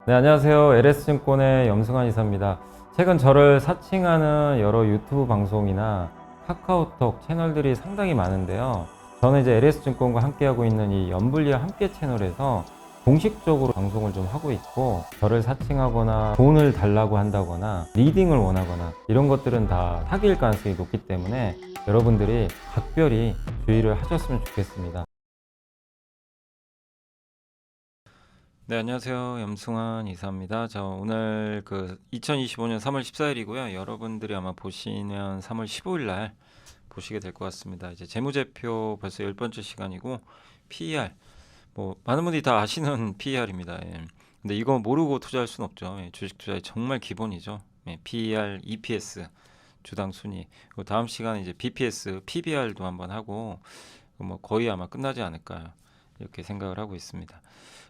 네, 안녕하세요. LS증권의 염승환 이사입니다. 최근 저를 사칭하는 여러 유튜브 방송이나 카카오톡 채널들이 상당히 많은데요. 저는 이제 LS증권과 함께하고 있는 이 연불리와 함께 채널에서 공식적으로 방송을 좀 하고 있고, 저를 사칭하거나 돈을 달라고 한다거나 리딩을 원하거나 이런 것들은 다 사기일 가능성이 높기 때문에 여러분들이 각별히 주의를 하셨으면 좋겠습니다. 네, 안녕하세요. 염승환 이사입니다. 오늘 2025년 3월 14일이고요. 여러분들이 아마 보시면 3월 15일 날 보시게 될 것 같습니다. 이제 재무제표 벌써 10번째 시간이고, PER. 많은 분들이 다 아시는 PER입니다. 예. 근데 이거 모르고 투자할 수는 없죠. 예, 주식 투자의 정말 기본이죠. 예, PER, EPS, 주당 순위. 그리고 다음 시간에 이제 BPS, PBR도 한번 하고, 거의 아마 끝나지 않을까 이렇게 생각을 하고 있습니다.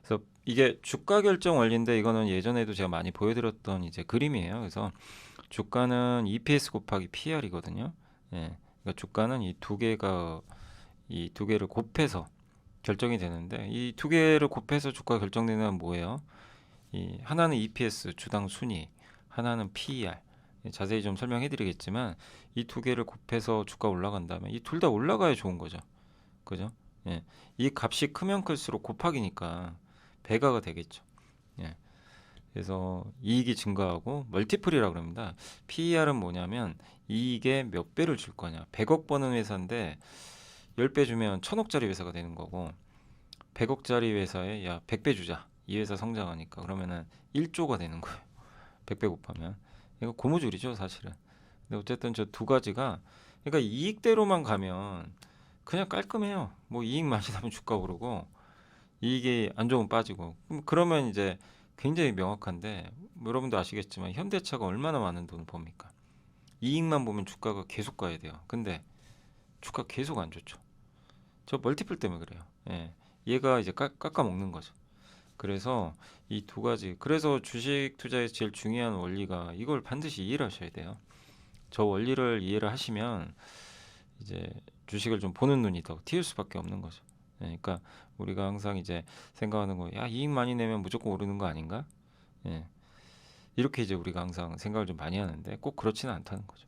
그래서 이게 주가 결정 원리인데, 이거는 예전에도 제가 많이 보여드렸던 이제 그림이에요. 그래서 주가는 EPS 곱하기 PR이거든요. 예, 그러니까 주가는 이 두 개를 곱해서 결정이 되는데, 이 두 개를 곱해서 주가 결정되는 건 뭐예요? 이 하나는 EPS 주당 순위, 하나는 PER. 자세히 좀 설명해드리겠지만, 이 두 개를 곱해서 주가 올라간다면 이 둘 다 올라가야 좋은 거죠. 그죠? 예. 이 값이 크면 클수록 곱하기니까 배가가 되겠죠. 예. 그래서 이익이 증가하고 멀티플이라고 합니다. PER은 뭐냐면 이익에 몇 배를 줄 거냐. 100억 버는 회사인데 10배 주면 1000억짜리 회사가 되는 거고, 100억짜리 회사에 야 100배 주자. 이 회사 성장하니까 그러면은 1조가 되는 거예요. 100배 곱하면. 이거 고무줄이죠, 사실은. 근데 어쨌든 저 두 가지가, 그러니까 이익대로만 가면 그냥 깔끔해요. 이익 많이 나면 주가 오르고, 이익이 안 좋으면 빠지고. 그러면 이제 굉장히 명확한데, 여러분도 아시겠지만 현대차가 얼마나 많은 돈을 법니까? 이익만 보면 주가가 계속 가야 돼요. 근데 주가 계속 안 좋죠. 저 멀티플 때문에 그래요. 예. 얘가 이제 깎아 먹는 거죠. 그래서 이 두 가지. 그래서 주식 투자에서 제일 중요한 원리가, 이걸 반드시 이해를 하셔야 돼요. 저 원리를 이해를 하시면 이제 주식을 좀 보는 눈이 더 틔울 수밖에 없는 거죠. 예, 그러니까 우리가 항상 이제 생각하는 거, 야 이익 많이 내면 무조건 오르는 거 아닌가? 예, 이렇게 이제 우리가 항상 생각을 좀 많이 하는데 꼭 그렇지는 않다는 거죠.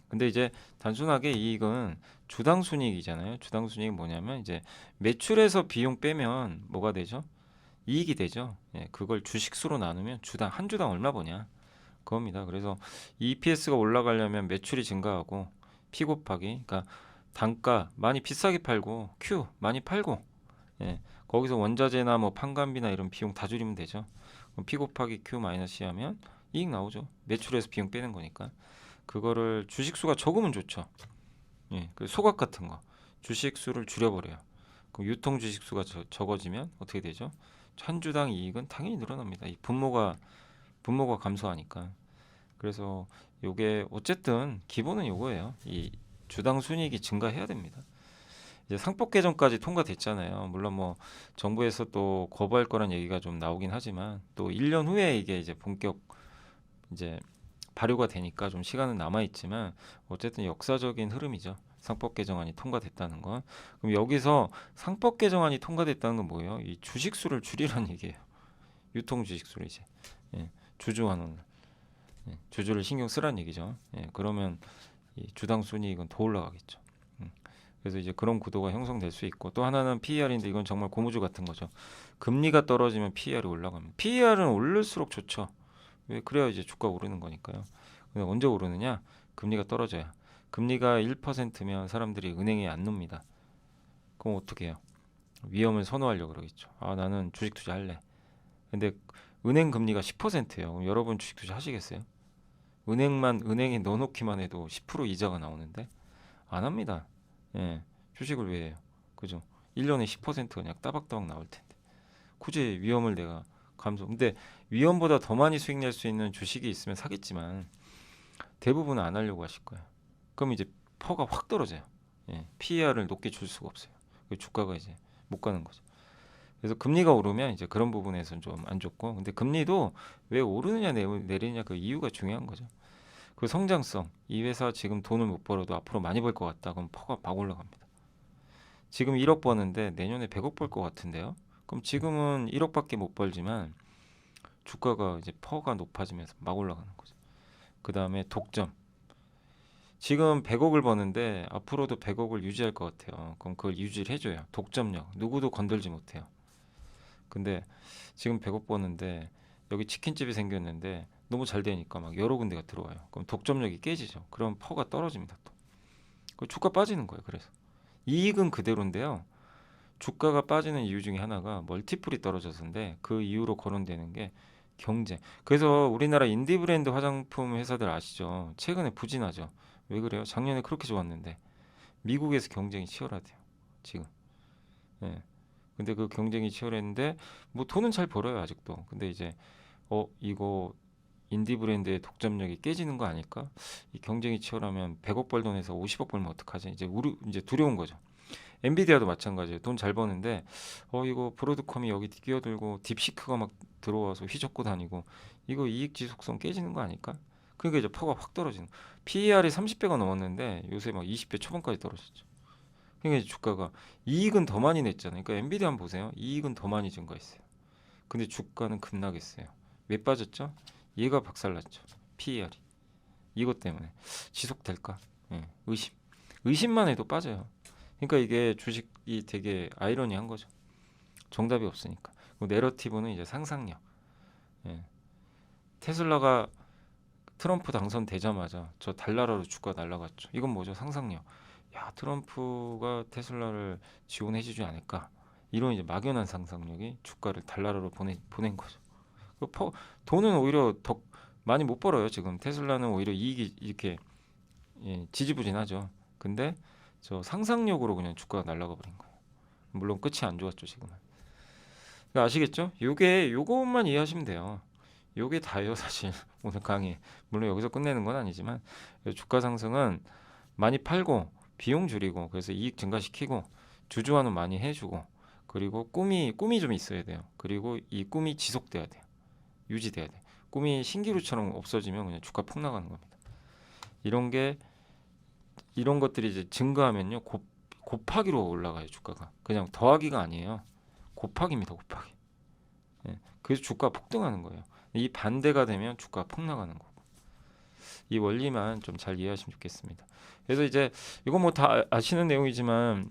근데 이제 단순하게 이익은 주당 순이익이잖아요. 주당 순이익이 뭐냐면 이제 매출에서 비용 빼면 뭐가 되죠? 이익이 되죠. 예, 그걸 주식수로 나누면 주당 한 주당 얼마 버냐? 그겁니다. 그래서 EPS가 올라가려면 매출이 증가하고, P 곱하기, 그러니까 단가 많이 비싸게 팔고 Q 많이 팔고, 예, 거기서 원자재나 판관비나 이런 비용 다 줄이면 되죠. 그럼 P 곱하기 Q 마이너스 하면 이익 나오죠. 매출에서 비용 빼는 거니까. 그거를 주식수가 적으면 좋죠. 예, 그 소각 같은 거 주식수를 줄여버려요. 그럼 유통 주식수가 적어지면 어떻게 되죠? 한 주당 이익은 당연히 늘어납니다. 이 분모가 감소하니까. 그래서 요게 어쨌든 기본은 요거예요. 이 주당 순이익이 증가해야 됩니다. 이제 상법 개정까지 통과됐잖아요. 물론 정부에서 또 거부할 거란 얘기가 좀 나오긴 하지만, 또 1년 후에 이게 이제 본격 이제 발효가 되니까 좀 시간은 남아 있지만, 어쨌든 역사적인 흐름이죠. 상법 개정안이 통과됐다는 건. 그럼 여기서 상법 개정안이 통과됐다는 건 뭐예요? 이 주식수를 줄이라는 얘기예요. 유통 주식수를 이제, 예, 주주 환원, 주주를 신경 쓰라는 얘기죠. 예, 그러면 이 주당 순이익은 더 올라가겠죠. 음, 그래서 이제 그런 구도가 형성될 수 있고, 또 하나는 PER인데 이건 정말 고무줄 같은 거죠. 금리가 떨어지면 PER이 올라갑니다. PER은 오를수록 좋죠. 왜? 그래야 이제 주가 오르는 거니까요. 근데 언제 오르느냐? 금리가 떨어져야. 금리가 1%면 사람들이 은행에 안 놉니다. 그럼 어떻게 해요? 위험을 선호하려고 그러겠죠. 아, 나는 주식 투자할래. 근데 은행 금리가 10%예요. 그럼 여러분 주식 투자 하시겠어요? 은행에 넣어놓기만 해도 10% 이자가 나오는데 안 합니다. 예, 주식을 왜 해요? 그죠? 1년에 10% 그냥 따박따박 나올 텐데 굳이 위험을 내가 감소. 근데 위험보다 더 많이 수익 낼 수 있는 주식이 있으면 사겠지만, 대부분은 안 하려고 하실 거예요. 그럼 이제 퍼가 확 떨어져요. 예, PER을 높게 줄 수가 없어요. 그 주가가 이제 못 가는 거죠. 그래서 금리가 오르면 이제 그런 부분에서는 좀 안 좋고, 근데 금리도 왜 오르느냐 내리느냐 그 이유가 중요한 거죠. 그 성장성, 이 회사 지금 돈을 못 벌어도 앞으로 많이 벌 것 같다. 그럼 퍼가 막 올라갑니다. 지금 1억 버는데 내년에 100억 벌 것 같은데요. 그럼 지금은 1억밖에 못 벌지만 주가가 이제 퍼가 높아지면서 막 올라가는 거죠. 그 다음에 독점. 지금 100억을 버는데 앞으로도 100억을 유지할 것 같아요. 그럼 그걸 유지를 해줘요. 독점력. 누구도 건들지 못해요. 근데 지금 100억 버는데 여기 치킨집이 생겼는데 너무 잘 되니까 막 여러 군데가 들어와요. 그럼 독점력이 깨지죠. 그럼 퍼가 떨어집니다. 또. 그 주가 빠지는 거예요. 그래서 이익은 그대로인데요. 주가가 빠지는 이유 중에 하나가 멀티플이 떨어져서인데 그 이유로 거론되는 게 경쟁. 그래서 우리나라 인디 브랜드 화장품 회사들 아시죠? 최근에 부진하죠. 왜 그래요? 작년에 그렇게 좋았는데 미국에서 경쟁이 치열하대요. 지금. 예. 근데 그 경쟁이 치열했는데 뭐 돈은 잘 벌어요 아직도. 근데 이제 이거 인디 브랜드의 독점력이 깨지는 거 아닐까? 이 경쟁이 치열하면 100억 벌 돈에서 50억 벌면 어떡하지? 이제 두려운 거죠. 엔비디아도 마찬가지예요. 돈 잘 버는데 이거 브로드컴이 여기 끼어들고 딥시크가 막 들어와서 휘젓고 다니고 이거 이익 지속성 깨지는 거 아닐까? 그러니까 이제 퍼가 확 떨어지는. PER이 30배가 넘었는데 요새 막 20배 초반까지 떨어졌죠. 그러니까 이제 주가가 이익은 더 많이 냈잖아요. 그러니까 엔비디아 한번 보세요. 이익은 더 많이 증가했어요. 근데 주가는 급락했어요. 왜 빠졌죠? 얘가 박살났죠. PER이. 이것 때문에 지속될까? 예, 의심만 해도 빠져요. 그러니까 이게 주식이 되게 아이러니한 거죠. 정답이 없으니까. 내러티브는 이제 상상력. 예. 테슬라가 트럼프 당선되자마자 저 달나라로 주가 날라갔죠. 이건 뭐죠? 상상력. 야, 트럼프가 테슬라를 지원해주지 않을까? 이런 이제 막연한 상상력이 주가를 달나라로 보낸 거죠. 그 돈은 오히려 더 많이 못 벌어요. 지금 테슬라는 오히려 이익이 이렇게 지지부진하죠. 근데 저 상상력으로 그냥 주가가 날아가 버린 거예요. 물론 끝이 안 좋았죠 지금은. 그러니까 아시겠죠? 요것만 이해하시면 돼요. 요게 다예요 사실 오늘 강의. 물론 여기서 끝내는 건 아니지만 주가 상승은 많이 팔고 비용 줄이고 그래서 이익 증가시키고 주주환원 많이 해주고 그리고 꿈이 좀 있어야 돼요. 그리고 이 꿈이 지속돼야 돼요. 유지돼야 돼요. 꿈이 신기루처럼 없어지면 그냥 주가 폭락하는 겁니다. 이런 것들이 이제 증가하면요 곱하기로 올라가요 주가가. 그냥 더하기가 아니에요. 곱하기입니다 곱하기. 예, 그래서 주가 폭등하는 거예요. 이 반대가 되면 주가 폭락하는 거고. 이 원리만 좀 잘 이해하시면 좋겠습니다. 그래서 이제 이거 뭐 다 아시는 내용이지만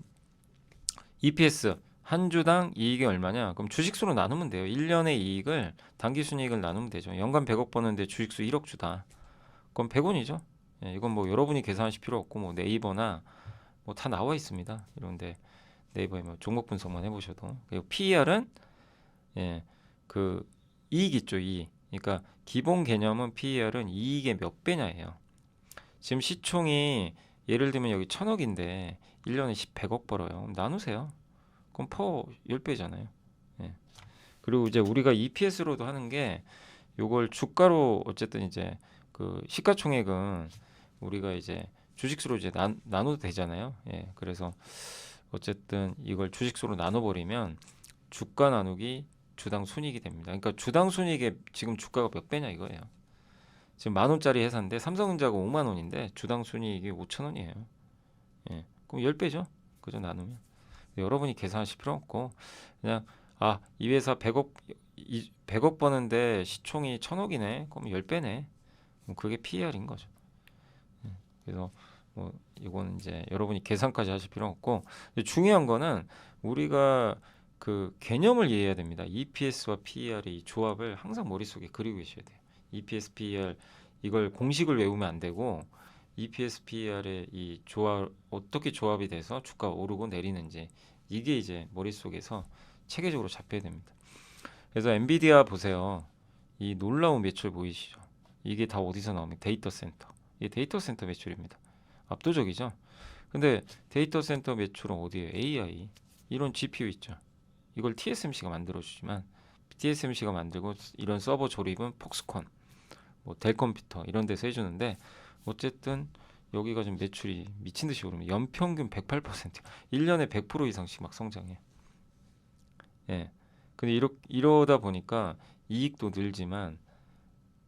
EPS 한 주당 이익이 얼마냐? 그럼 주식수로 나누면 돼요. 1년의 이익을 당기순이익을 나누면 되죠. 연간 100억 버는데 주식수 1억 주다. 그럼 100원이죠. 예, 이건 뭐 여러분이 계산하실 필요 없고 뭐 네이버나 뭐 다 나와 있습니다. 이런데 네이버에 뭐 종목 분석만 해보셔도. 그리고 PER은 그 이익 있죠, 이익. 그러니까 기본 개념은 PER은 이익의 몇 배냐예요. 지금 시총이 예를 들면 여기 1000억인데 1년에 100억 벌어요. 그럼 나누세요. 그럼 퍼 10배잖아요. 예. 그리고 이제 우리가 EPS로도 하는 게 요걸 주가로 어쨌든 이제 그 시가총액은 우리가 이제 주식수로 이제 나눠도 되잖아요. 예. 그래서 어쨌든 이걸 주식수로 나눠버리면 주가 나누기 주당 순이익이 됩니다. 그러니까 주당 순이익에 지금 주가가 몇 배냐 이거예요. 지금 10,000원짜리 회사인데 삼성전자가 5만 원인데 주당 순이익이 5,000원이에요. 예. 그럼 10배죠? 그죠? 나누면. 여러분이 계산하실 필요 없고 그냥 이 회사 100억 버는데 시총이 1,000억이네. 그럼 10배네. 그게 PER인 거죠. 예. 그래서 뭐 이거는 이제 여러분이 계산까지 하실 필요 없고 중요한 거는 우리가 그 개념을 이해해야 됩니다. EPS와 PER의 이 조합을 항상 머릿속에 그리고 계셔야 돼요. EPS, PER 이걸 공식을 외우면 안 되고 EPS, PER의 이 조합 어떻게 조합이 돼서 주가 오르고 내리는지 이게 이제 머릿속에서 체계적으로 잡혀야 됩니다. 그래서 엔비디아 보세요. 이 놀라운 매출 보이시죠? 이게 다 어디서 나옵니까? 데이터 센터. 이게 데이터 센터 매출입니다. 압도적이죠. 근데 데이터 센터 매출은 어디에요? AI. 이런 GPU 있죠. 이걸 TSMC가 만들어주지만 TSMC가 만들고 이런 서버 조립은 폭스콘, 뭐 델 컴퓨터 이런 데서 해주는데 어쨌든 여기가 좀 매출이 미친 듯이 오르면 연평균 108%, 1년에 100% 이상씩 막 성장해. 예. 근데 이러다 보니까 이익도 늘지만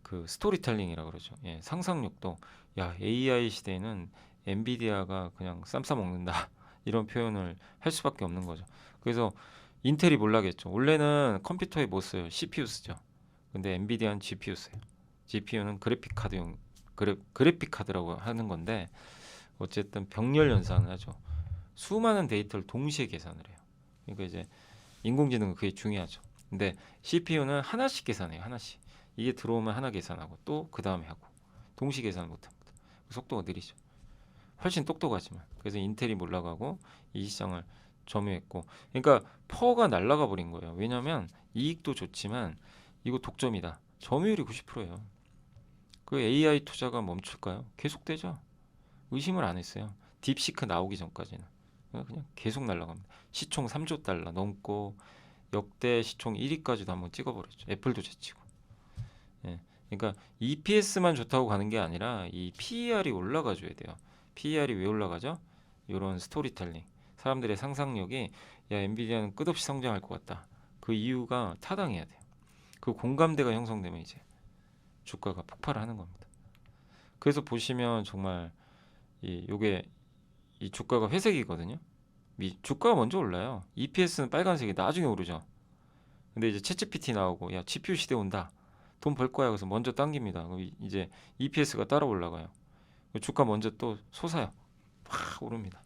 그 스토리텔링이라 그러죠. 예. 상상력도 AI 시대에는 엔비디아가 그냥 쌈 싸 먹는다. 이런 표현을 할 수밖에 없는 거죠. 그래서 인텔이 몰라겠죠. 원래는 컴퓨터에 뭐 써요? CPU 쓰죠. 근데 엔비디아는 GPU 써요. GPU는 그래픽 카드용 그래픽 카드라고 하는 건데 어쨌든 병렬 연산을 하죠. 수많은 데이터를 동시에 계산을 해요. 그러니까 이제 인공지능은 그게 중요하죠. 근데 CPU는 하나씩 계산해요. 하나씩. 이게 들어오면 하나 계산하고 또 그 다음에 하고 동시 계산을 못합니다. 속도가 느리죠. 훨씬 똑똑하지만 그래서 인텔이 몰라가고 이 시장을 점유했고 그러니까 퍼가 날아가 버린 거예요. 왜냐하면 이익도 좋지만 이거 독점이다. 점유율이 90%예요. 그 AI 투자가 멈출까요? 계속되죠. 의심을 안 했어요. 딥시크 나오기 전까지는 그냥 계속 날아갑니다. 시총 3조 달러 넘고 역대 시총 1위까지도 한번 찍어버렸죠. 애플도 제치고. 예. 그러니까 EPS만 좋다고 가는 게 아니라 이 PER이 올라가줘야 돼요. PER이 왜 올라가죠? 이런 스토리텔링. 사람들의 상상력이 야 엔비디아는 끝없이 성장할 것 같다. 그 이유가 타당해야 돼요. 그 공감대가 형성되면 이제 주가가 폭발을 하는 겁니다. 그래서 보시면 정말 요게 이 주가가 회색이거든요. 주가가 먼저 올라요. EPS는 빨간색이 나중에 오르죠. 근데 이제 챗GPT 나오고 야 GPU 시대 온다. 돈 벌 거야. 그래서 먼저 당깁니다. 그럼 이제 EPS가 따라 올라가요. 주가 먼저 또 솟아요. 확 오릅니다.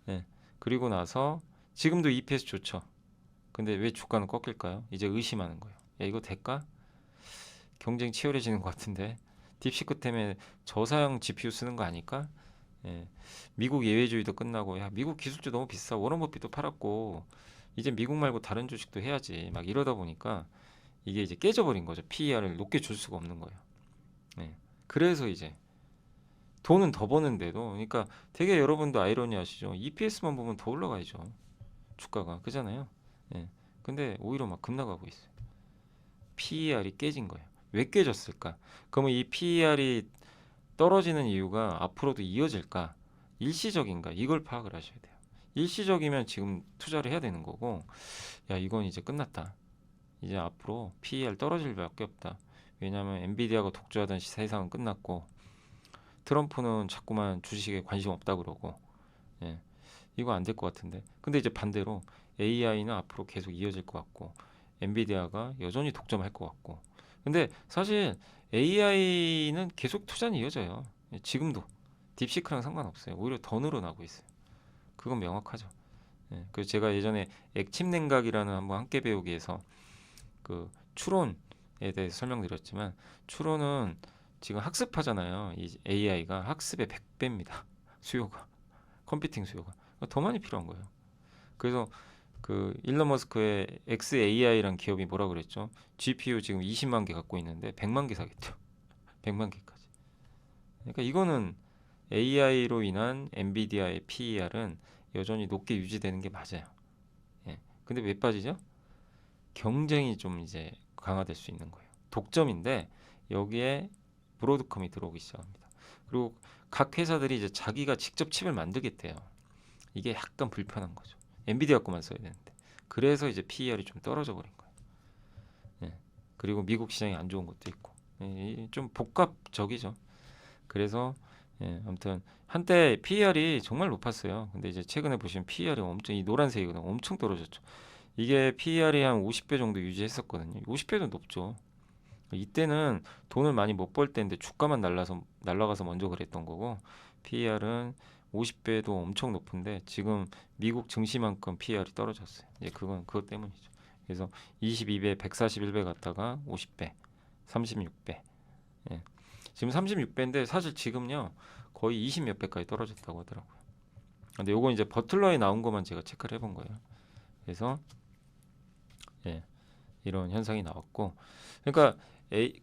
네. 그리고 나서 지금도 EPS 좋죠. 근데 왜 주가는 꺾일까요? 이제 의심하는 거예요. 야 이거 될까? 경쟁 치열해지는 것 같은데 딥시크 때문에 저사양 GPU 쓰는 거 아닐까? 예. 미국 예외주의도 끝나고 야 미국 기술주 너무 비싸. 워런 버핏도 팔았고 이제 미국 말고 다른 주식도 해야지. 막 이러다 보니까 이게 이제 깨져버린 거죠. PER을 높게 줄 수가 없는 거예요. 예. 그래서 이제 돈은 더 버는데도 그러니까 되게 여러분도 아이러니 하시죠. EPS만 보면 더 올라가야죠. 주가가 그잖아요. 예. 근데 오히려 막 급나가고 있어요. PER이 깨진 거예요. 왜 깨졌을까? 그러면 이 PER이 떨어지는 이유가 앞으로도 이어질까? 일시적인가? 이걸 파악을 하셔야 돼요. 일시적이면 지금 투자를 해야 되는 거고, 야, 이건 이제 끝났다. 이제 앞으로 PER 떨어질 밖에 없다. 왜냐하면 엔비디아가 독주하던 세상은 끝났고, 트럼프는 자꾸만 주식에 관심 없다 그러고, 예, 이거 안 될 것 같은데. 근데 이제 반대로 AI는 앞으로 계속 이어질 것 같고, 엔비디아가 여전히 독점할 것 같고. 근데 사실 AI는 계속 투자는 이어져요. 예, 지금도 딥시크랑 상관없어요. 오히려 더 늘어나고 있어요. 그건 명확하죠. 예, 그래서 제가 예전에 액침 냉각이라는 한번 함께 배우기에서 그 추론에 대해서 설명드렸지만 추론은 지금 학습하잖아요. 이 AI가 학습의 100배입니다. 수요가 컴퓨팅 수요가 더 많이 필요한 거예요. 그래서 그 일론 머스크의 XAI라는 기업이 뭐라 그랬죠? GPU 지금 20만 개 갖고 있는데 100만 개 사겠죠. 100만 개까지. 그러니까 이거는 AI로 인한 엔비디아의 PER은 여전히 높게 유지되는 게 맞아요. 예. 근데 왜 빠지죠? 경쟁이 좀 이제 강화될 수 있는 거예요. 독점인데 여기에 브로드컴이 들어오기 시작합니다. 그리고 각 회사들이 이제 자기가 직접 칩을 만들겠대요. 이게 약간 불편한 거죠. 엔비디아 거만 써야 되는데. 그래서 이제 PER이 좀 떨어져 버린 거예요. 예. 그리고 미국 시장이 안 좋은 것도 있고. 예, 좀 복합적이죠. 그래서 예, 아무튼 한때 PER이 정말 높았어요. 근데 이제 최근에 보시면 PER이 엄청 이 노란색이거든요. 엄청 떨어졌죠. 이게 PER이 한 50배 정도 유지했었거든요. 50배도 높죠. 이때는 돈을 많이 못 벌 때인데 주가만 날라가서 먼저 그랬던 거고 PER은 50배도 엄청 높은데 지금 미국 증시만큼 PER이 떨어졌어요. 이제 그건 그것 때문이죠. 그래서 22배, 141배 갔다가 50배, 36배. 예. 지금 36배인데 사실 지금요 거의 20 몇 배까지 떨어졌다고 하더라고요. 근데 요건 이제 버틀러에 나온 것만 제가 체크를 해본 거예요. 그래서 예, 이런 현상이 나왔고 그러니까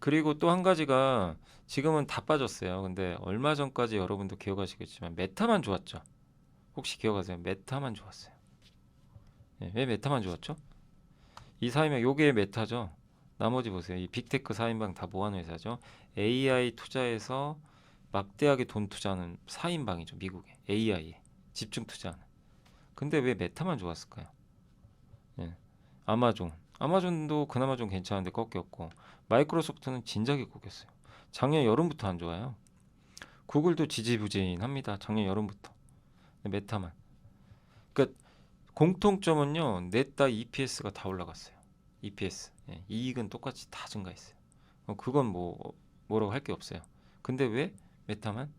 그리고 또 한 가지가 지금은 다 빠졌어요. 근데 얼마 전까지 여러분도 기억하시겠지만 메타만 좋았죠. 혹시 기억하세요? 메타만 좋았어요. 예, 왜 메타만 좋았죠? 이 4인방 요게 메타죠. 나머지 보세요. 이 빅테크 4인방 다 뭐하는 회사죠? AI 투자에서 막대하게 돈 투자하는 4인방이죠. 미국에 AI에 집중 투자하는. 근데 왜 메타만 좋았을까요? 예. 아마존도 그나마 좀 괜찮은데 꺾였고 마이크로소프트는 진작에 꺾였어요. 작년 여름부터 안 좋아요. 구글도 지지부진합니다. 작년 여름부터. 메타만. 그러니까 공통점은요. 넷다 EPS가 다 올라갔어요. EPS. 예, 이익은 똑같이 다 증가했어요. 그건 뭐라고 할 게 없어요. 근데 왜 메타만?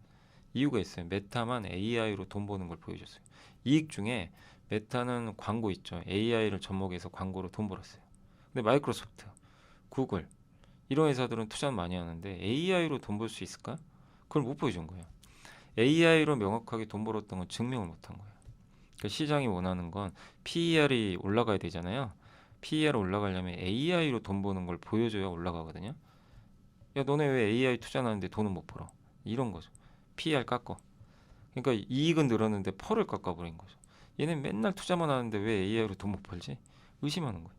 이유가 있어요. 메타만 AI로 돈 버는 걸 보여줬어요. 이익 중에 메타는 광고 있죠. AI를 접목해서 광고로 돈 벌었어요. 근데 마이크로소프트, 구글 이런 회사들은 투자 많이 하는데 AI로 돈 벌 수 있을까? 그걸 못 보여준 거예요. AI로 명확하게 돈 벌었던 건 증명을 못한 거예요. 그러니까 시장이 원하는 건 PER이 올라가야 되잖아요. PER 올라가려면 AI로 돈 버는 걸 보여줘야 올라가거든요. 야, 너네 왜 AI 투자하는데 돈은 못 벌어? 이런 거죠. PER 깎어. 그러니까 이익은 늘었는데 펄을 깎아버린 거죠. 얘는 맨날 투자만 하는데 왜 AI로 돈 못 벌지? 의심하는 거예요.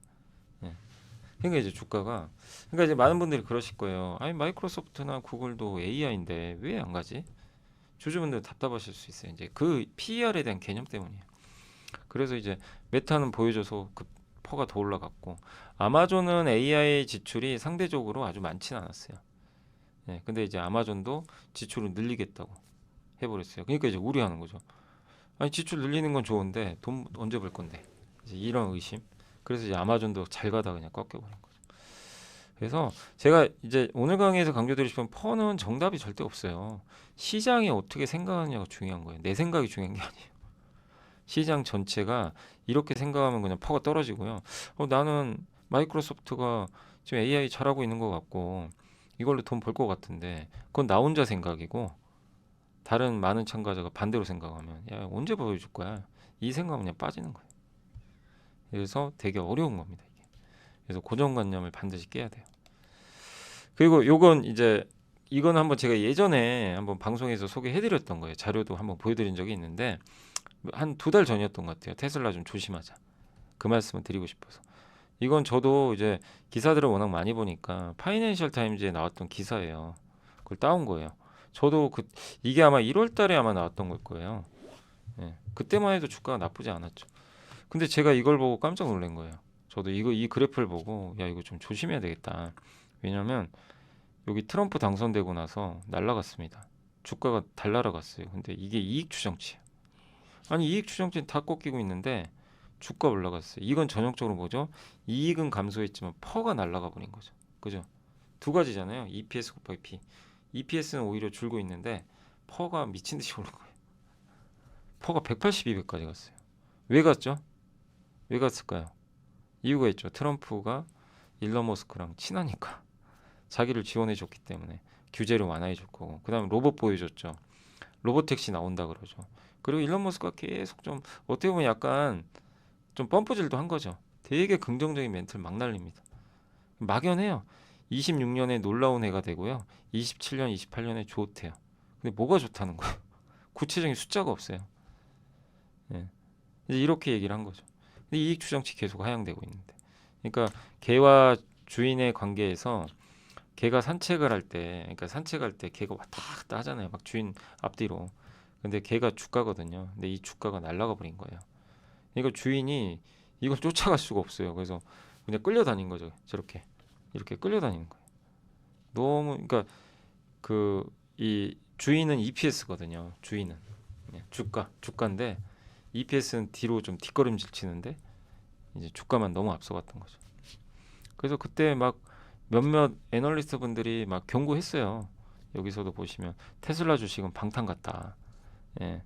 예. 그러니까 이제 주가가, 그러니까 이제 많은 분들이 그러실 거예요. 아니 마이크로소프트나 구글도 AI인데 왜 안 가지? 주주분들 답답하실 수 있어요. 이제 그 PER에 대한 개념 때문이에요. 그래서 이제 메타는 보여줘서 그 퍼가 더 올라갔고, 아마존은 AI 지출이 상대적으로 아주 많지는 않았어요. 예, 근데 이제 아마존도 지출을 늘리겠다고 해버렸어요. 그러니까 이제 우려하는 거죠. 아니 지출 늘리는 건 좋은데 돈 언제 벌 건데? 이제 이런 의심. 그래서 이제 아마존도 잘 가다 그냥 꺾여버린 거죠. 그래서 제가 이제 오늘 강의에서 강조드리고 싶은 퍼는 정답이 절대 없어요. 시장이 어떻게 생각하느냐가 중요한 거예요. 내 생각이 중요한 게 아니에요. 시장 전체가 이렇게 생각하면 그냥 퍼가 떨어지고요. 나는 마이크로소프트가 지금 AI 잘하고 있는 것 같고 이걸로 돈 벌 것 같은데 그건 나 혼자 생각이고 다른 많은 참가자가 반대로 생각하면 야 언제 보여줄 거야? 이 생각은 그냥 빠지는 거예요. 그래서 되게 어려운 겁니다. 이게. 그래서 고정관념을 반드시 깨야 돼요. 그리고 요건 이제 이건 한번 제가 예전에 한번 방송에서 소개해드렸던 거예요. 자료도 한번 보여드린 적이 있는데 한 2달 전이었던 것 같아요. 테슬라 좀 조심하자. 그 말씀을 드리고 싶어서. 이건 저도 이제 기사들을 워낙 많이 보니까 파이낸셜 타임즈에 나왔던 기사예요. 그걸 따온 거예요. 저도 이게 아마 1월 달에 아마 나왔던 걸 거예요. 예. 그때만 해도 주가가 나쁘지 않았죠. 근데 제가 이걸 보고 깜짝 놀란 거예요. 저도 이 그래프를 보고 야 이거 좀 조심해야 되겠다. 왜냐면 여기 트럼프 당선되고 나서 날라갔습니다. 주가가 달날아갔어요. 근데 이게 이익 추정치예요. 아니 이익 추정치는 다 꺾이고 있는데 주가 올라갔어요. 이건 전형적으로 뭐죠? 이익은 감소했지만 퍼가 날아가 버린 거죠. 그죠? 두 가지잖아요. EPS 곱하기 P. EPS는 오히려 줄고 있는데 퍼가 미친 듯이 오른 거예요. 퍼가 182배까지 갔어요. 왜 갔죠? 왜 갔을까요? 이유가 있죠. 트럼프가 일론 머스크랑 친하니까 자기를 지원해 줬기 때문에 규제를 완화해 줄 거고 그다음에 로봇 보여줬죠. 로봇 택시 나온다 그러죠. 그리고 일론 머스크가 계속 좀 어떻게 보면 약간 좀 펌프질도 한 거죠. 되게 긍정적인 멘트를 막 날립니다. 막연해요. 26년에 놀라운 해가 되고요. 27년, 28년에 좋대요. 근데 뭐가 좋다는 거예요? 구체적인 숫자가 없어요. 예. 이제 이렇게 얘기를 한 거죠. 근데 이익 추정치 계속 하향되고 있는데. 그러니까 개와 주인의 관계에서 개가 산책을 할 때, 그러니까 산책할 때 개가 왔다 갔다 하잖아요. 막 주인 앞뒤로. 근데 개가 주가거든요. 근데 이 주가가 날아가 버린 거예요. 그러니까 주인이 이걸 쫓아갈 수가 없어요. 그래서 그냥 끌려다닌 거죠. 저렇게 이렇게 끌려다니는 거예요. 너무 그러니까 그 이 주인은 EPS거든요. 주인은 주가인데 EPS는 뒤로 좀 뒷걸음질 치는데 이제 주가만 너무 앞서갔던 거죠. 그래서 그때 막 몇몇 애널리스트 분들이 막 경고했어요. 여기서도 보시면 테슬라 주식은 방탄 같다. 예.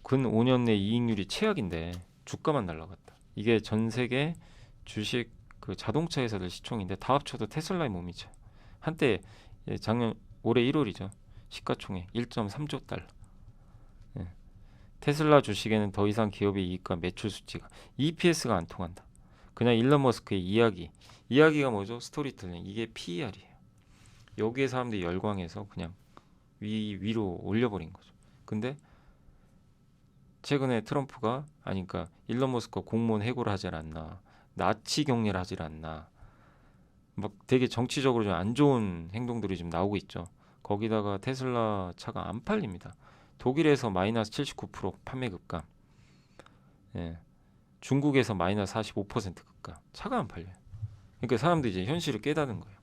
근 5년 내 이익률이 최악인데 주가만 날라갔다. 이게 전 세계 주식 그 자동차 회사들 시총인데 다 합쳐도 테슬라의 몸이죠. 한때 작년 올해 1월이죠. 시가총액 1.3조 달러. 예. 테슬라 주식에는 더 이상 기업의 이익과 매출 수치가 EPS가 안 통한다. 그냥 일론 머스크의 이야기가 뭐죠? 스토리텔링. 이게 PER이에요. 여기에 사람들이 열광해서 그냥 위로 올려버린 거죠. 근데 최근에 트럼프가 그러니까 일론 머스크가 공무원 해고를 하질 않나, 나치 경례를 하질 않나, 막 되게 정치적으로 좀 안 좋은 행동들이 좀 나오고 있죠. 거기다가 테슬라 차가 안 팔립니다. 독일에서 마이너스 79% 판매 급감, 예. 중국에서 마이너스 45% 급감, 차가 안 팔려요. 그러니까 사람들이 이제 현실을 깨닫는 거예요.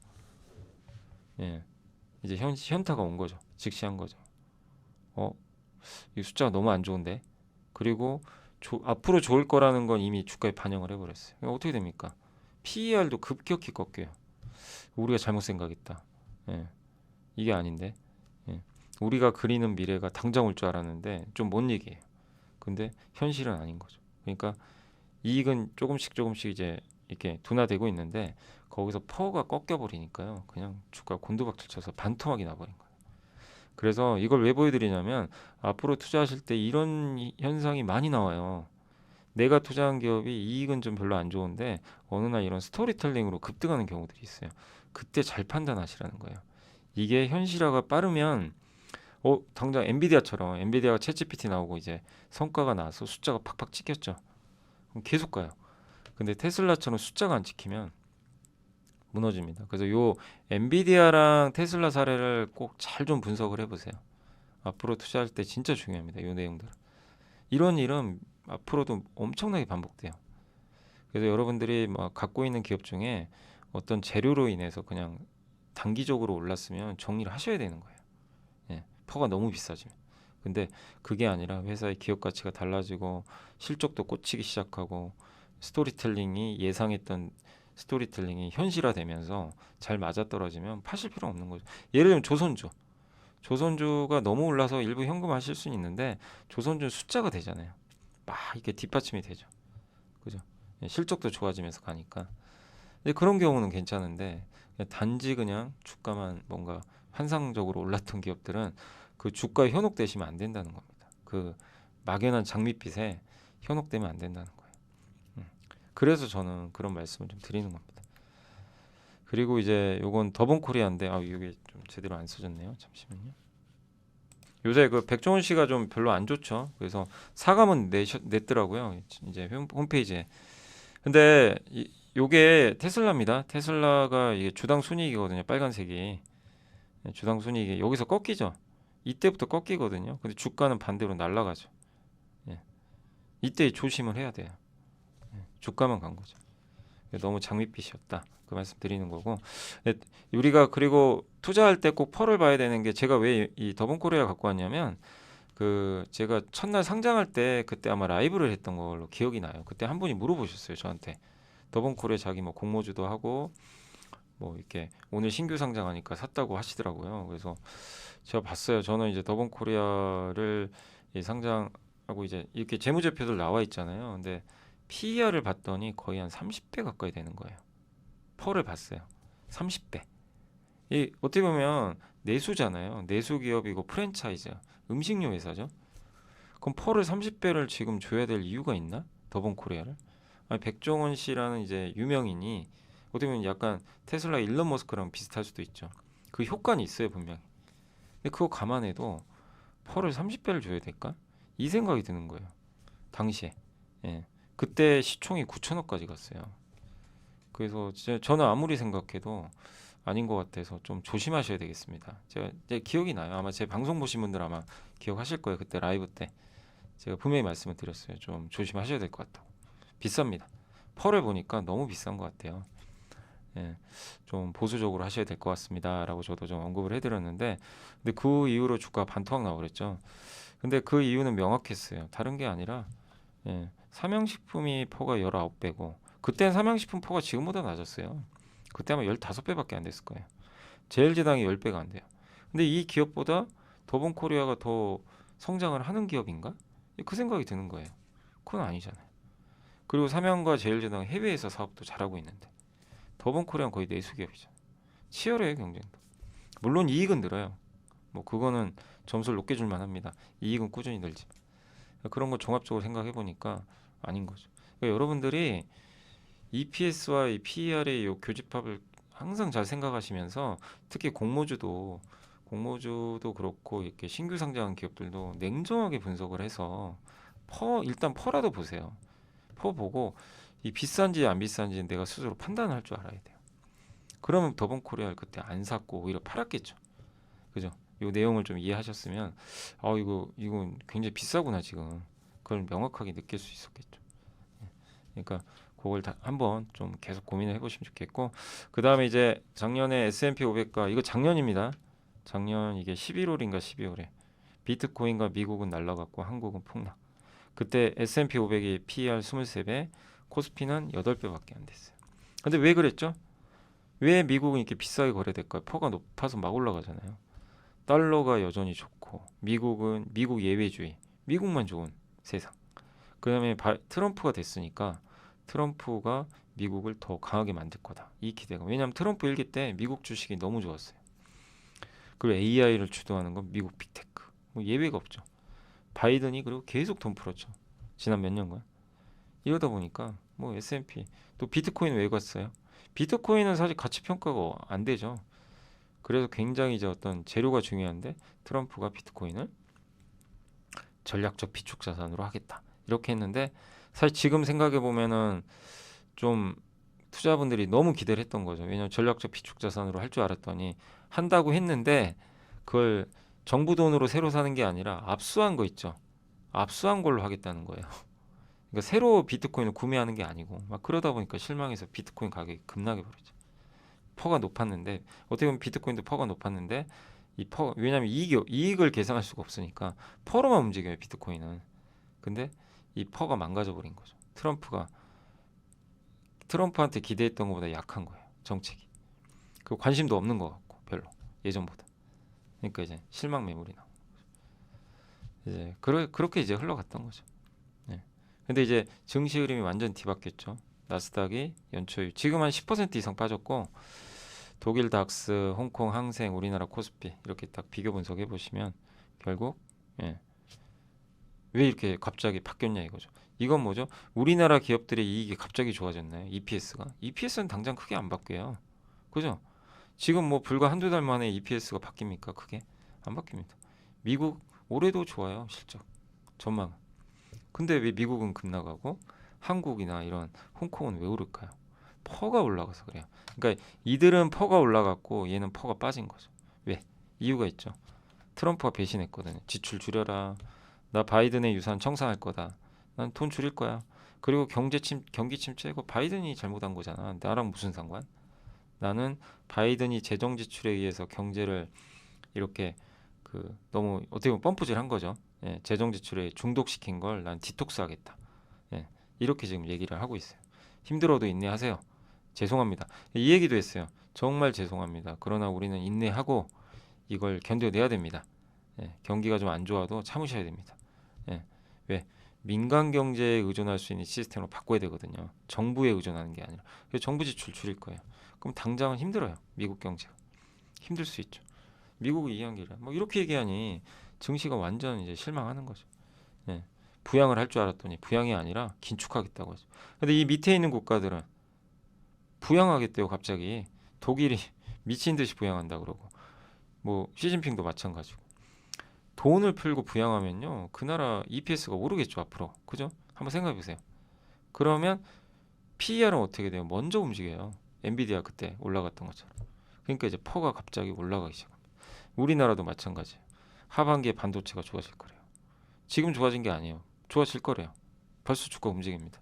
예. 이제 현타가 온 거죠. 직시한 거죠. 어, 이 숫자가 너무 안 좋은데. 그리고 앞으로 좋을 거라는 건 이미 주가에 반영을 해버렸어요. 그러니까 어떻게 됩니까? PER도 급격히 꺾여요. 우리가 잘못 생각했다. 예, 이게 아닌데. 예, 우리가 그리는 미래가 당장 올 줄 알았는데 좀 먼 얘기예요. 근데 현실은 아닌 거죠. 그러니까 이익은 조금씩 이제 이렇게 둔화되고 있는데 거기서 퍼가 꺾여 버리니까요. 그냥 주가 곤두박질 쳐서 반토막이 나버린 거예요. 그래서 이걸 왜 보여드리냐면 앞으로 투자하실 때 이런 현상이 많이 나와요. 내가 투자한 기업이 이익은 좀 별로 안 좋은데 어느 날 이런 스토리텔링으로 급등하는 경우들이 있어요. 그때 잘 판단하시라는 거예요. 이게 현실화가 빠르면 당장 엔비디아처럼 엔비디아가 챗GPT 나오고 이제 성과가 나와서 숫자가 팍팍 찍혔죠. 그럼 계속 가요. 근데 테슬라처럼 숫자가 안 찍히면 무너집니다. 그래서 요 엔비디아랑 테슬라 사례를 꼭 잘 좀 분석을 해보세요. 앞으로 투자할 때 진짜 중요합니다. 요 내용들. 이런 일은 앞으로도 엄청나게 반복돼요. 그래서 여러분들이 막 갖고 있는 기업 중에 어떤 재료로 인해서 그냥 단기적으로 올랐으면 정리를 하셔야 되는 거예요. 예, 퍼가 너무 비싸지면. 근데 그게 아니라 회사의 기업 가치가 달라지고 실적도 꽂히기 시작하고 스토리텔링이 예상했던 스토리텔링이 현실화되면서 잘 맞아떨어지면 파실 필요 없는 거죠. 예를 들면 조선주가 너무 올라서 일부 현금하실 수는 있는데 조선주는 숫자가 되잖아요. 막 이렇게 뒷받침이 되죠. 그죠? 예, 실적도 좋아지면서 가니까. 근데 그런 경우는 괜찮은데 단지 그냥 주가만 뭔가 환상적으로 올랐던 기업들은 그 주가에 현혹되시면 안 된다는 겁니다. 그 막연한 장밋빛에 현혹되면 안 된다는 거예요. 음. 그래서 저는 그런 말씀을 좀 드리는 겁니다. 그리고 이제 요건 더본코리아인데 이게 좀 제대로 안 써졌네요. 잠시만요. 요새 그 백종원 씨가 좀 별로 안 좋죠. 그래서 사과문 냈더라고요. 이제 홈페이지에. 근데 요게 테슬라입니다. 테슬라가 이게 주당 순이익이거든요. 빨간색이. 주당 순이익이 여기서 꺾이죠. 이때부터 꺾이거든요. 근데 주가는 반대로 날아가죠. 예. 이때 조심을 해야 돼요. 주가만 간 거죠. 너무 장밋빛이었다. 그 말씀 드리는 거고. 우리가 그리고 투자할 때 꼭 펄을 봐야 되는 게 제가 왜 이 더본코리아 갖고 왔냐면 그 제가 첫날 상장할 때 그때 아마 라이브를 했던 걸로 기억이 나요. 그때 한 분이 물어보셨어요. 저한테. 더본코리아 자기 뭐 공모주도 하고 뭐 이렇게 오늘 신규 상장하니까 샀다고 하시더라고요. 그래서 제가 봤어요. 저는 이제 더본코리아를 상장하고 이제 이렇게 재무제표들 나와 있잖아요. 근데 PER을 봤더니 거의 한 30배 가까이 되는 거예요. 펄을 봤어요. 30배. 이 어떻게 보면 내수잖아요. 내수 기업이고 프랜차이즈, 음식료 회사죠. 그럼 펄을 30배를 지금 줘야 될 이유가 있나? 더본코리아를? 아니, 백종원 씨라는 이제 유명인이 어떻게 보면 약간 테슬라 일론 머스크랑 비슷할 수도 있죠. 그 효과는 있어요 분명히. 근데 그거 감안해도 펄을 30배를 줘야 될까? 이 생각이 드는 거예요. 당시에. 예. 그때 시총이 9천억까지 갔어요. 그래서 저는 아무리 생각해도 아닌 것 같아서 좀 조심하셔야 되겠습니다. 제가 제 기억이 나요. 아마 제 방송 보신 분들 아마 기억하실 거예요. 그때 라이브 때 제가 분명히 말씀을 드렸어요. 좀 조심하셔야 될 것 같다고. 비쌉니다. 펄을 보니까 너무 비싼 것 같아요. 예, 좀 보수적으로 하셔야 될 것 같습니다라고 저도 좀 언급을 해드렸는데, 근데 그 이후로 주가 반토막 나버렸죠. 근데 그 이유는 명확했어요. 다른 게 아니라 삼양식품이 퍼가 19배고 그때는 삼양식품 퍼가 지금보다 낮았어요. 그때 아마 15배밖에 안 됐을 거예요. 제일제당이 10배가 안 돼요. 근데 이 기업보다 더본코리아가 더 성장을 하는 기업인가? 그 생각이 드는 거예요. 그건 아니잖아요. 그리고 삼양과 제일제당 해외에서 사업도 잘하고 있는데 더본코리아는 거의 내수 기업이죠. 치열해요 경쟁도. 물론 이익은 늘어요. 뭐 그거는 점수를 높게 줄만 합니다. 이익은 꾸준히 늘지. 그런 거 종합적으로 생각해 보니까 아닌 거죠. 그러니까 여러분들이 EPS와 이 PER의 이 교집합을 항상 잘 생각하시면서 특히 공모주도 그렇고 이렇게 신규 상장한 기업들도 냉정하게 분석을 해서 일단 퍼라도 보세요. 퍼 보고 이 비싼지 안 비싼지 내가 스스로 판단할 줄 알아야 돼요. 그러면 더본코리아를 그때 안 샀고 오히려 팔았겠죠. 그죠? 이 내용을 좀 이해하셨으면 이건 굉장히 비싸구나 지금. 그걸 명확하게 느낄 수 있었겠죠. 그러니까 그걸 한번 좀 계속 고민을 해보시면 좋겠고, 그 다음에 이제 작년에 S&P 500가 이거 작년입니다. 작년 이게 11월인가 12월에 비트코인과 미국은 날라갔고 한국은 폭락. 그때 S&P 500이 PER 23배, 코스피는 8배밖에 안 됐어요. 근데 왜 그랬죠? 왜 미국은 이렇게 비싸게 거래될까요? 퍼가 높아서 막 올라가잖아요. 달러가 여전히 좋고 미국 예외주의, 미국만 좋은 세상. 그다음에 트럼프가 됐으니까 트럼프가 미국을 더 강하게 만들 거다. 이 기대가. 왜냐하면 트럼프 일기 때 미국 주식이 너무 좋았어요. 그리고 AI를 주도하는 건 미국 빅테크. 뭐 예외가 없죠. 바이든이 그리고 계속 돈 풀었죠. 지난 몇 년간. 이러다 보니까 뭐 S&P 또 비트코인 왜 갔어요? 비트코인은 사실 가치 평가가 안 되죠. 그래서 굉장히 이제 어떤 재료가 중요한데 트럼프가 비트코인을 전략적 비축 자산으로 하겠다. 이렇게 했는데 사실 지금 생각해 보면은 좀 투자분들이 너무 기대를 했던 거죠. 왜냐하면 전략적 비축 자산으로 할 줄 알았더니 한다고 했는데 그걸 정부 돈으로 새로 사는 게 아니라 압수한 거 있죠. 압수한 걸로 하겠다는 거예요. 그러니까 새로 비트코인을 구매하는 게 아니고 막 그러다 보니까 실망해서 비트코인 가격이 급락해 버리죠. 퍼가 높았는데 어떻게 보면 비트코인도 퍼가 높았는데 왜냐하면 이익을 계산할 수가 없으니까 퍼로만 움직여요 비트코인은. 근데 이 퍼가 망가져 버린 거죠. 트럼프한테 기대했던 것보다 약한 거예요 정책이. 그리고 관심도 없는 것 같고 별로 예전보다. 그러니까 이제 실망 매물이 나온 거죠. 이제 그렇게 이제 흘러갔던 거죠. 네. 근데 이제 증시 흐름이 완전 뒤바뀌었죠. 나스닥이 연초에 지금 한 10% 이상 빠졌고 독일 닥스, 홍콩 항생, 우리나라 코스피 이렇게 딱 비교 분석해 보시면 결국 예, 왜 이렇게 갑자기 바뀌었냐 이거죠. 이건 뭐죠? 우리나라 기업들의 이익이 갑자기 좋아졌나요? EPS가. EPS는 당장 크게 안 바뀌어요. 그죠? 지금 뭐 불과 한두 달 만에 EPS가 바뀝니까? 크게? 안 바뀝니다. 미국 올해도 좋아요. 실적. 전망은. 근데 왜 미국은 급락하고 한국이나 이런 홍콩은 왜 오를까요? 퍼가 올라가서 그래요. 그러니까 이들은 퍼가 올라갔고 얘는 퍼가 빠진 거죠. 왜? 이유가 있죠. 트럼프가 배신했거든요. 지출 줄여라. 나 바이든의 유산 청산할 거다. 난 돈 줄일 거야. 그리고 경기 침체고 바이든이 잘못한 거잖아. 나랑 무슨 상관? 나는 바이든이 재정 지출에 의해서 경제를 이렇게 너무 어떻게 보면 펌프질 한 거죠. 예, 재정 지출에 중독시킨 걸 난 디톡스 하겠다. 예, 이렇게 지금 얘기를 하고 있어요. 힘들어도 인내하세요. 죄송합니다. 이 얘기도 했어요. 정말 죄송합니다. 그러나 우리는 인내하고 이걸 견뎌내야 됩니다. 예, 경기가 좀 안 좋아도 참으셔야 됩니다. 예, 왜? 민간 경제에 의존할 수 있는 시스템으로 바꿔야 되거든요. 정부에 의존하는 게 아니라. 그래서 정부 지출 줄일 거예요. 그럼 당장은 힘들어요. 미국 경제가. 힘들 수 있죠. 미국이 이해한게라 뭐 이렇게 얘기하니 증시가 완전 이제 실망하는 거죠. 예, 부양을 할 줄 알았더니 부양이 아니라 긴축하겠다고 하죠. 근데 이 밑에 있는 국가들은 부양하겠대요. 갑자기 독일이 미친 듯이 부양한다 그러고 뭐 시진핑도 마찬가지고 돈을 풀고 부양하면요 그 나라 EPS가 오르겠죠 앞으로. 그죠? 한번 생각해 보세요. 그러면 PER은 어떻게 돼요? 먼저 움직여요. 엔비디아 그때 올라갔던 것처럼. 그러니까 이제 퍼가 갑자기 올라가기 시작합니다. 우리나라도 마찬가지예요. 하반기에 반도체가 좋아질 거래요. 지금 좋아진 게 아니에요. 좋아질 거래요. 벌써 주가 움직입니다.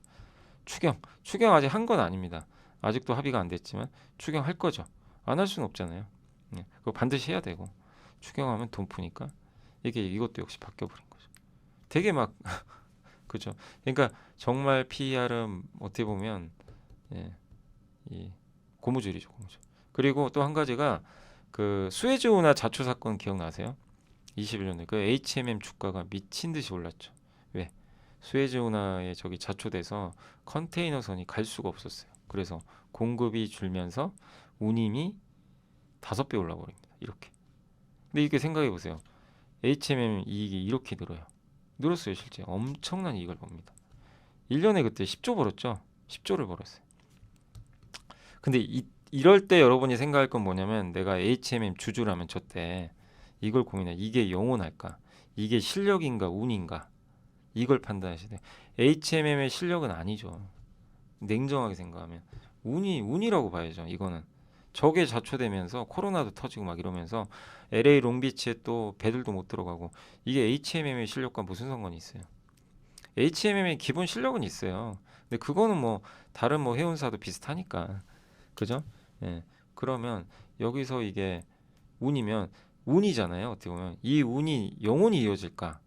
추경 아직 한 건 아닙니다. 아직도 합의가 안 됐지만 추경할 거죠. 안 할 수는 없잖아요. 네, 그거 반드시 해야 되고 추경하면 돈 푸니까 이것도 역시 바뀌어 버린 거죠. 되게 막 그죠. 그러니까 정말 PER은 어떻게 보면 예, 이 고무줄이죠, 고무줄. 그리고 또 한 가지가 그 수에즈 운하 자초 사건 기억나세요? 21년에 그 HMM 주가가 미친 듯이 올랐죠. 왜? 수에즈 운하에 저기 자초돼서 컨테이너선이 갈 수가 없었어요. 그래서 공급이 줄면서 운임이 5배 올라버립니다. 이렇게. 근데 이렇게 생각해 보세요. HMM 이익이 이렇게 늘어요. 늘었어요, 실제. 엄청난 이익을 봅니다. 1년에 그때 10조 벌었죠. 10조를 벌었어요. 근데 이럴 때 여러분이 생각할 건 뭐냐면 내가 HMM 주주라면 저때 이걸 고민해. 이게 영원할까? 이게 실력인가 운인가? 이걸 판단하셔야 돼요. HMM의 실력은 아니죠. 냉정하게 생각하면 운이라고 봐야죠. 이거는 저게 자초되면서 코로나도 터지고 막 이러면서 LA 롱비치에 또 배들도 못 들어가고 이게 HMM의 실력과 무슨 상관이 있어요? HMM의 기본 실력은 있어요. 근데 그거는 뭐 다른 뭐 해운사도 비슷하니까 그죠? 예. 그러면 여기서 이게 운이면 운이잖아요. 어떻게 보면 이 운이 영원히 이어질까?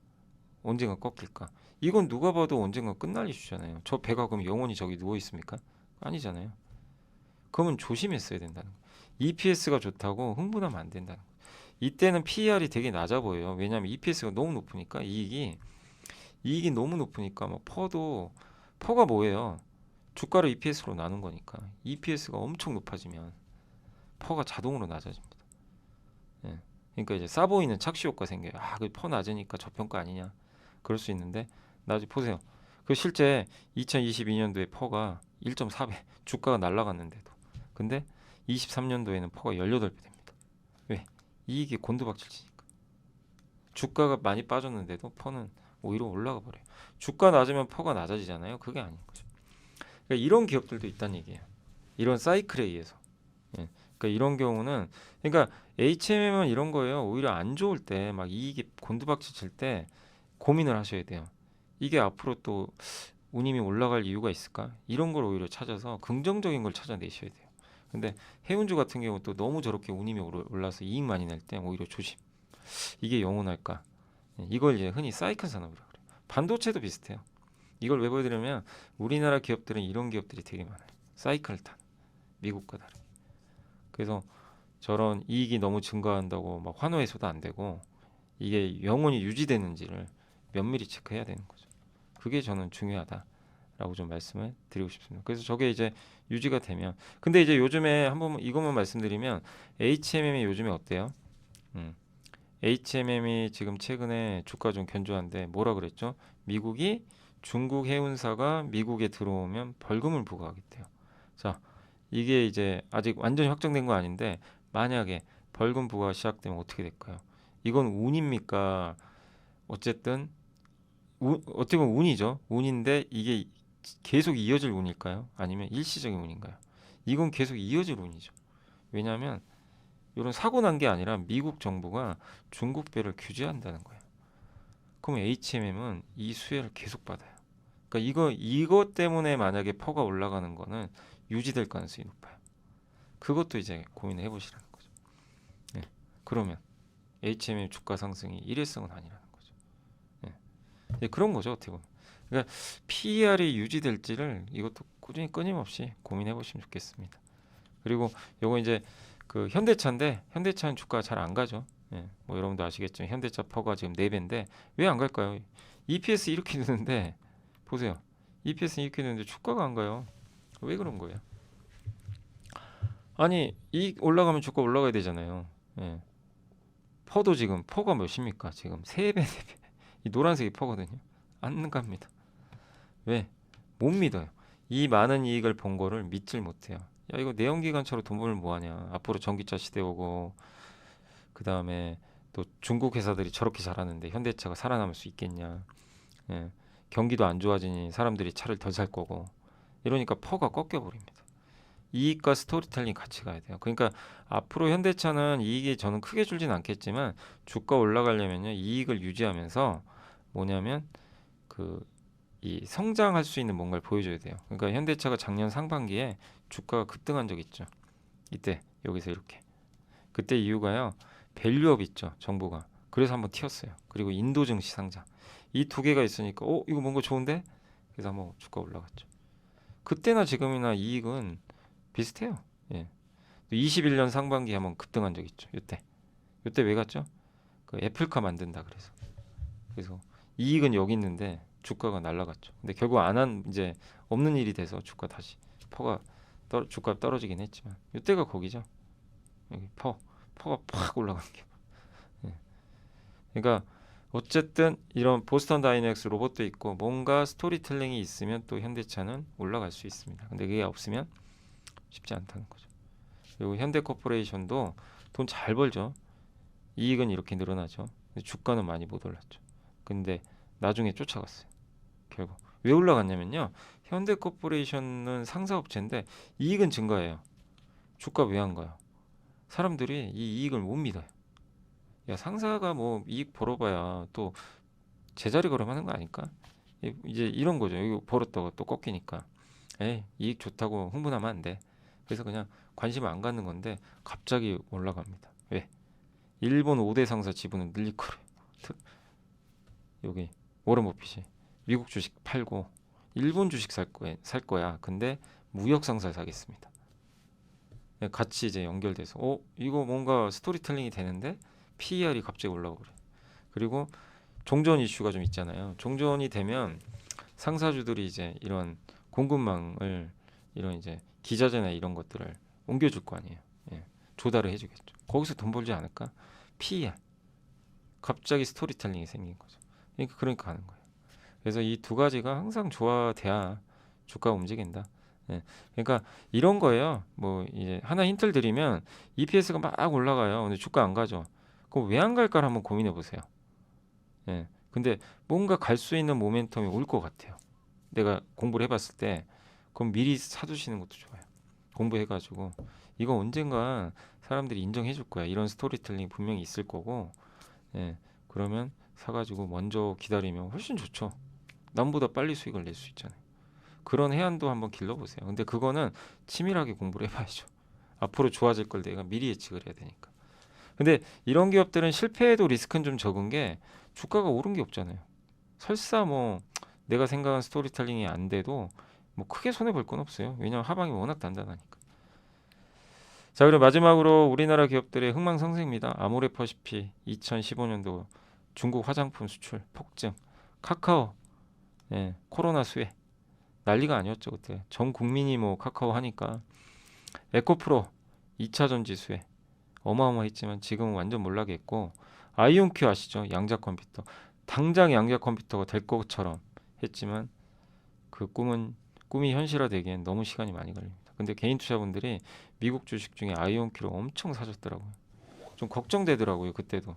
언젠가 꺾일까? 이건 누가 봐도 언젠가 끝날 이슈잖아요. 저 배가 그럼 영원히 저기 누워 있습니까? 아니잖아요. 그러면 조심했어야 된다는 거예요. EPS가 좋다고 흥분하면 안 된다는 거예요. 이때는 PER이 되게 낮아 보여요. 왜냐하면 EPS가 너무 높으니까 이익이 너무 높으니까 막 퍼가 뭐예요? 주가를 EPS로 나눈 거니까 EPS가 엄청 높아지면 퍼가 자동으로 낮아집니다. 예. 그러니까 이제 싸 보이는 착시 효과 생겨요. 그 퍼 낮으니까 저평가 아니냐? 그럴 수 있는데 나중에 보세요. 그 실제 2022년도에 퍼가 1.4배 주가가 날아갔는데도 근데 23년도에는 퍼가 18배 됩니다. 왜? 이익이 곤두박질치니까. 주가가 많이 빠졌는데도 퍼는 오히려 올라가 버려요. 주가 낮으면 퍼가 낮아지잖아요. 그게 아닌 거죠. 그러니까 이런 기업들도 있다는 얘기예요. 이런 사이클에 의해서. 예. 그러니까 이런 경우는 그러니까 HMM은 이런 거예요. 오히려 안 좋을 때 막 이익이 곤두박질 칠 때 고민을 하셔야 돼요. 이게 앞으로 또 운임이 올라갈 이유가 있을까? 이런 걸 오히려 찾아서 긍정적인 걸 찾아내셔야 돼요. 근데 해운주 같은 경우 또 너무 저렇게 운임이 올라서 이익 많이 낼 때 오히려 조심. 이게 영원할까? 이걸 이제 흔히 사이클 산업이라고 그래요. 반도체도 비슷해요. 이걸 왜 보여드리냐면 우리나라 기업들은 이런 기업들이 되게 많아요. 사이클을 탄 미국과 다르게. 그래서 저런 이익이 너무 증가한다고 막 환호해서도 안 되고 이게 영원히 유지되는지를 면밀히 체크해야 되는 거죠. 그게 저는 중요하다라고 좀 말씀을 드리고 싶습니다. 그래서 저게 이제 유지가 되면 근데 이제 요즘에 한번 이것만 말씀드리면 HMM이 요즘에 어때요? HMM이 지금 최근에 주가 좀 견조한데 뭐라 그랬죠? 미국이 중국 해운사가 미국에 들어오면 벌금을 부과하겠대요. 자, 이게 이제 아직 완전히 확정된 거 아닌데 만약에 벌금 부과가 시작되면 어떻게 될까요? 이건 운입니까? 어쨌든 어떻게 보면 운이죠. 운인데 이게 계속 이어질 운일까요? 아니면 일시적인 운인가요? 이건 계속 이어질 운이죠. 왜냐하면 이런 사고 난 게 아니라 미국 정부가 중국 배를 규제한다는 거예요. 그럼 HMM은 이 수혜를 계속 받아요. 그러니까 이것 때문에 만약에 퍼가 올라가는 거는 유지될 가능성이 높아요. 그것도 이제 고민을 해보시라는 거죠. 네. 그러면 HMM 주가 상승이 일회성은 아니라는 거죠. 네. 네, 그런 거죠 어떻게 보면. 그러니까 PER이 유지될지를 이것도 꾸준히 끊임없이 고민해 보시면 좋겠습니다. 그리고 요거 이제 그 현대차인데 현대차는 주가가 잘 안 가죠. 예, 뭐 여러분도 아시겠지만 현대차 퍼가 지금 4배인데 왜 안 갈까요? EPS 이렇게 드는데 보세요. EPS 이렇게 드는데 주가가 안 가요. 왜 그런 거예요? 아니 이 올라가면 주가 올라가야 되잖아요. 예. 퍼도 지금 퍼가 몇입니까? 지금 3배, 4배. 이 노란색이 퍼거든요. 안 갑니다. 왜? 못 믿어요. 이 많은 이익을 본 거를 믿질 못해요. 야 이거 내연기관차로 돈 벌면 뭐하냐. 앞으로 전기차 시대 오고 그 다음에 또 중국 회사들이 저렇게 잘하는데 현대차가 살아남을 수 있겠냐. 예. 경기도 안 좋아지니 사람들이 차를 더 살 거고 이러니까 퍼가 꺾여 버립니다. 이익과 스토리텔링 같이 가야 돼요. 그러니까 앞으로 현대차는 이익이 저는 크게 줄진 않겠지만 주가 올라가려면요 이익을 유지하면서 뭐냐면 그 이 성장할 수 있는 뭔가를 보여줘야 돼요. 그러니까 현대차가 작년 상반기에 주가가 급등한 적 있죠. 이때 여기서 이렇게 그때 이유가요 밸류업 있죠 정부가 그래서 한번 튀었어요. 그리고 인도 증시 상장 이 두 개가 있으니까 이거 뭔가 좋은데 그래서 한번 주가 올라갔죠. 그때나 지금이나 이익은 비슷해요. 예. 21년 상반기에 한번 급등한 적 있죠. 이때 왜 갔죠? 그 애플카 만든다 그래서 이익은 여기 있는데 주가가 날라갔죠. 근데 결국 안 한 이제 없는 일이 돼서 주가 다시 퍼가 주가 떨어지긴 했지만 이때가 거기죠. 여기 퍼가 팍 올라간 게. 예. 그러니까 어쨌든 이런 보스턴 다이내믹스 로봇도 있고 뭔가 스토리텔링이 있으면 또 현대차는 올라갈 수 있습니다. 근데 그게 없으면 쉽지 않다는 거죠. 그리고 현대코퍼레이션도 돈 잘 벌죠. 이익은 이렇게 늘어나죠. 근데 주가는 많이 못 올랐죠. 근데 나중에 쫓아갔어요. 결국 왜 올라갔냐면요. 현대코퍼레이션은 상사업체인데 이익은 증가해요. 주가 왜 안 가요? 사람들이 이 이익을 못 믿어요. 야 상사가 뭐 이익 벌어봐야 또 제자리 걸음하는 거 아닐까? 이제 이런 거죠. 이거 벌었다가 또 꺾이니까. 에이 이익 좋다고 흥분하면 안 돼. 그래서 그냥 관심 안 갖는 건데 갑자기 올라갑니다. 왜? 일본 5대 상사 지분을 늘릴 거래요. 여기 워런 버핏이 미국 주식 팔고 일본 주식 살 거야. 근데 무역 상사를 사겠습니다. 같이 이제 연결돼서 이거 뭔가 스토리텔링이 되는데 PER이 갑자기 올라오고 그래. 그리고 종전 이슈가 좀 있잖아요. 종전이 되면 상사주들이 이제 이런 공급망을 이런 이제 기자재나 이런 것들을 옮겨줄 거 아니에요. 예, 조달을 해주겠죠. 거기서 돈 벌지 않을까? PER. 갑자기 스토리텔링이 생긴 거죠. 그러니까 하는 거예요. 그래서 이 두 가지가 항상 조화돼야 주가가 움직인다. 예, 그러니까 이런 거예요. 뭐 이제 하나 힌트를 드리면 EPS가 막 올라가요. 근데 주가 안 가죠. 그럼 왜 안 갈까를 한번 고민해 보세요. 예, 근데 뭔가 갈 수 있는 모멘텀이 올 것 같아요. 내가 공부를 해봤을 때 그럼 미리 사두시는 것도 좋아요. 공부해가지고 이거 언젠가 사람들이 인정해 줄 거야. 이런 스토리텔링 분명히 있을 거고, 예, 그러면 사가지고 먼저 기다리면 훨씬 좋죠. 남보다 빨리 수익을 낼 수 있잖아요. 그런 해안도 한번 길러보세요. 근데 그거는 치밀하게 공부를 해봐야죠. 앞으로 좋아질 걸 내가 미리 예측을 해야 되니까. 근데 이런 기업들은 실패해도 리스크는 좀 적은 게 주가가 오른 게 없잖아요. 설사 뭐 내가 생각한 스토리텔링이 안 돼도 뭐 크게 손해 볼 건 없어요. 왜냐하면 하방이 워낙 단단하니까. 자, 그리고 마지막으로 우리나라 기업들의 흥망성쇠입니다. 아모레퍼시픽 2015년도 중국 화장품 수출 폭증, 카카오, 예, 코로나 수혜 난리가 아니었죠 그때. 전 국민이 뭐 카카오 하니까. 에코프로 2차 전지 수혜 어마어마했지만 지금은 완전 몰락했고, 아이온큐 아시죠? 양자 컴퓨터. 당장 양자 컴퓨터가 될 것처럼 했지만 그 꿈이 현실화되기엔 너무 시간이 많이 걸립니다. 근데 개인 투자분들이 미국 주식 중에 아이온큐를 엄청 사셨더라고요. 좀 걱정되더라고요 그때도.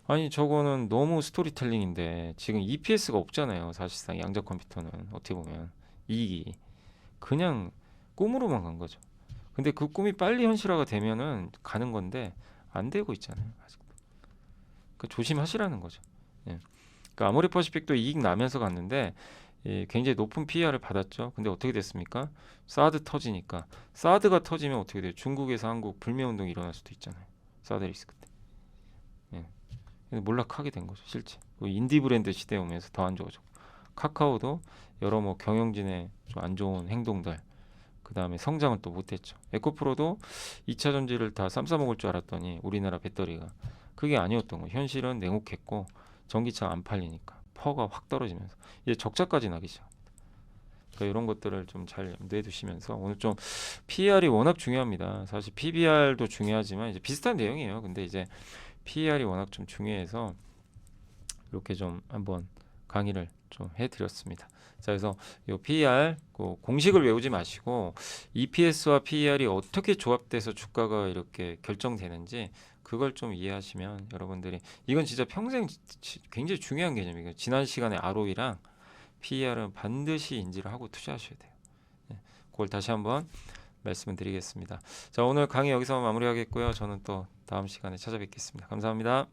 아니 저거는 너무 스토리텔링인데 지금 EPS가 없잖아요. 사실상 양자 컴퓨터는 어떻게 보면 이익이 그냥 꿈으로만 간 거죠. 근데 그 꿈이 빨리 현실화가 되면은 가는 건데 안 되고 있잖아요. 아직도. 그 조심하시라는 거죠. 예. 그 아모레퍼시픽도 이익 나면서 갔는데 굉장히 높은 PER을 받았죠. 근데 어떻게 됐습니까? 사드 터지니까. 사드가 터지면 어떻게 돼요? 중국에서 한국 불매운동이 일어날 수도 있잖아요. 사드 리스크 때. 예. 그래서 몰락하게 된 거죠, 실제. 인디 브랜드 시대에 오면서 더 안 좋아졌고. 카카오도 여러 뭐 경영진의 좀 안 좋은 행동들, 그 다음에 성장을 또 못했죠. 에코프로도 2차 전지를 다 쌈싸먹을 줄 알았더니 우리나라 배터리가 그게 아니었던 거예요. 현실은 냉혹했고 전기차 안 팔리니까 퍼가 확 떨어지면서 이제 적자까지 나기 시작. 그러니까 이런 것들을 좀 잘 염두에 두시면서 오늘 좀 PER이 워낙 중요합니다. 사실 PBR도 중요하지만 이제 비슷한 내용이에요. 근데 이제 PER이 워낙 좀 중요해서 이렇게 좀 한번 강의를 좀 해드렸습니다. 자, 그래서 이 PER 공식을 외우지 마시고 EPS와 PER이 어떻게 조합돼서 주가가 이렇게 결정되는지 그걸 좀 이해하시면 여러분들이 이건 진짜 평생 굉장히 중요한 개념이에요. 지난 시간에 ROE랑 PER은 반드시 인지를 하고 투자하셔야 돼요. 네, 그걸 다시 한번 말씀을 드리겠습니다. 자, 오늘 강의 여기서 마무리하겠고요. 저는 또 다음 시간에 찾아뵙겠습니다. 감사합니다.